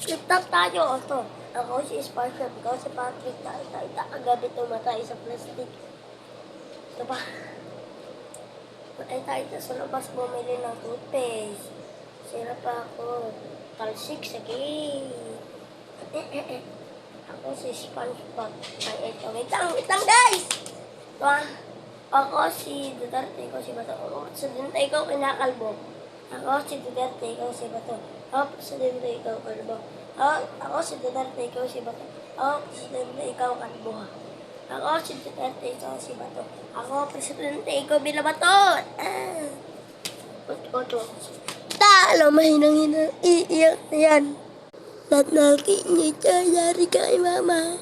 Flip-top tayo. Ito. Ako si Sparkle. Ikaw si Patrick. Tayo. Agabi tumatay sa plastic. Ito ba? Ay tayo sa labas bumili ng toothpaste. Sira pa ako. Talsik sa gate. Ako si SpongeBob. Ay, ito. Wait lang guys! Ito ah. Ako si Duterte, ikaw si Bato. Ako si Presidente, ikaw kinakalbo. Ako si Duterte, ikaw si Bato. Ako Presidente, ikaw kalbo. Ako si Duterte, ikaw si Bato. Ako Presidente, ikaw kalbo. Ako si Duterte, ikaw si Bato. Ako Presidente, ikaw bilabaton. Oto. Talo, mahinang-hinang. Iiyak na yan. Lahat nakikinig ka, yari kay mama.